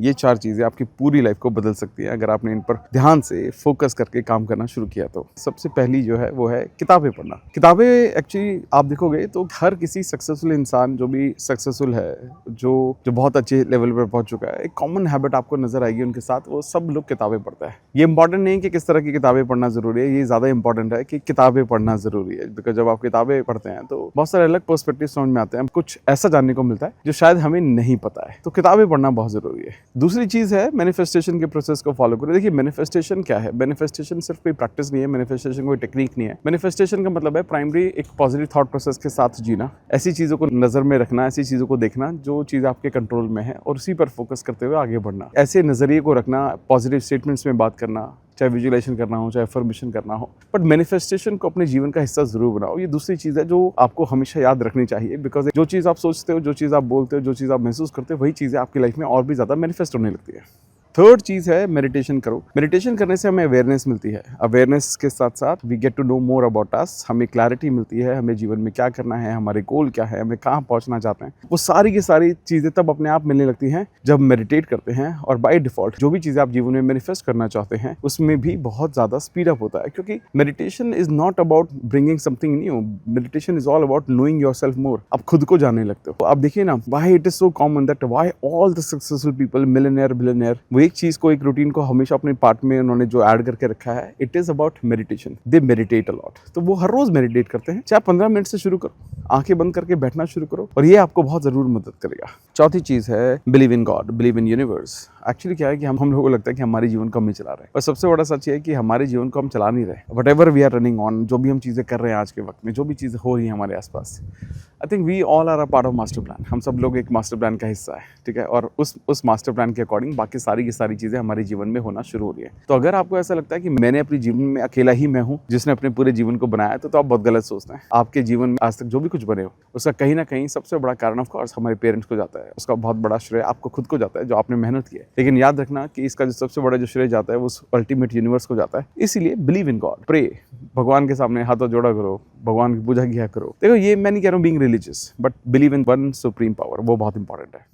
ये 4 चीज़ें आपकी पूरी लाइफ को बदल सकती हैं अगर आपने इन पर ध्यान से फोकस करके काम करना शुरू किया तो। सबसे पहली जो है वो है किताबें पढ़ना। किताबें एक्चुअली आप देखोगे तो हर किसी सक्सेसफुल इंसान जो भी सक्सेसफुल है, जो बहुत अच्छे लेवल पर पहुंच चुका है, एक कॉमन हैबिट आपको नजर आएगी उनके साथ, वो सब लोग किताबें पढ़ता है। ये इंपॉर्टेंट नहीं कि किस तरह की किताबें पढ़ना जरूरी है, ये ज़्यादा इंपॉर्टेंट है कि किताबें पढ़ना जरूरी है। बिकॉज जब आप किताबें पढ़ते हैं तो बहुत सारे अलग पर्सपेक्टिव समझ में आते हैं, कुछ ऐसा जानने को मिलता है जो शायद हमें नहीं पता है। तो किताबें पढ़ना बहुत जरूरी है। दूसरी चीज़ है मैनिफेस्टेशन के प्रोसेस को फॉलो करें। देखिए मैनिफेस्टेशन क्या है? मैनिफेस्टेशन सिर्फ कोई प्रैक्टिस नहीं है, मैनिफेस्टेशन कोई टेक्निक नहीं है। मैनिफेस्टेशन का मतलब है प्राइमरी एक पॉजिटिव थॉट प्रोसेस के साथ जीना, ऐसी चीज़ों को नज़र में रखना, ऐसी चीज़ों को देखना जो चीज़ आपके कंट्रोल में है और उसी पर फोकस करते हुए आगे बढ़ना, ऐसे नज़रिए को रखना, पॉजिटिव स्टेटमेंट्स में बात करना, चाहे विजुअलाइजेशन करना हो, चाहे अफर्मेशन करना हो, बट मैनिफेस्टेशन को अपने जीवन का हिस्सा जरूर बनाओ। ये दूसरी चीज़ है जो आपको हमेशा याद रखनी चाहिए, बिकॉज जो चीज़ आप सोचते हो, जो चीज़ आप बोलते हो, जो चीज़ आप महसूस करते हो, वही चीज़ें आपकी लाइफ में और भी ज़्यादा मैनिफेस्ट होने लगती है। थर्ड चीज़ है मेडिटेशन करो। मेडिटेशन करने से हमें अवेयरनेस मिलती है। अवेयरनेस के साथ साथ we get to know more about us. हमें क्लैरिटी मिलती है, हमें जीवन में क्या करना है, हमारे गोल क्या है, हमें कहाँ पहुँचना चाहते हैं। वो सारी की सारी चीज़ें तब अपने आप मिलने लगती हैं जब मेडिटेट करते हैं। और बाय डिफॉल्ट जो भी चीज़ें आप जीवन में मैनिफेस्ट करना चाहते हैं उसमें भी बहुत ज़्यादा स्पीड अप होता है, क्योंकि meditation is not about bringing something new. Meditation is all about knowing yourself मोर। आप खुद को जानने लगते हो। आप देखिए ना, why it is so common that why all the successful people, millionaire, billionaire, वो एक चीज़ को, एक रूटीन को हमेशा अपने पार्ट में उन्होंने जो ऐड करके रखा है, it is about meditation. They meditate a lot. तो वो हर रोज मेडिटेट करते हैं। चाहे 15 मिनट से शुरू करो, आंखें बंद करके बैठना शुरू करो और ये आपको बहुत जरूर मदद करेगा। चौथी चीज है believe in God, believe in universe. Actually क्या है कि हम लोगों को लगता है कि हमारे जीवन को हम ही चला रहे हैं, और सबसे बड़ा सच ये है कि हमारे जीवन को हम चला नहीं रहे। Whatever we are running on, जो भी हम चीज़ें कर रहे हैं आज के वक्त में, जो भी चीज़ें हो रही हैं हमारे आसपास, I think we all are a part of master plan. हम सब लोग एक मास्टर प्लान का हिस्सा है, ठीक है। और उस मास्टर प्लान के अकॉर्डिंग बाकी सारी की सारी चीज़ें हमारे जीवन में होना शुरू हो रही है। तो अगर आपको ऐसा लगता है कि मैंने अपने जीवन में अकेला ही मैं हूँ जिसने अपने पूरे जीवन को बनाया, तो आप बहुत गलत सोचते हैं। आपके जीवन में आज तक जो भी कुछ बने हो उसका कहीं ना कहीं सबसे बड़ा कारण ऑफ कोर्स हमारे पेरेंट्स को जाता है। उसका बहुत बड़ा श्रेय आपको खुद को जाता है जो आपने मेहनत की है। लेकिन याद रखना कि इसका जो सबसे बड़ा जो श्रेय जाता है वो उस अल्टीमेट यूनिवर्स को जाता है। इसीलिए बिलीव इन गॉड, प्रे, भगवान के सामने हाथों जोड़ा करो, भगवान की पूजा किया करो। देखो ये मैं नहीं कह रहा हूँ being religious, but believe in one supreme power, वो बहुत इंपॉर्टेंट है।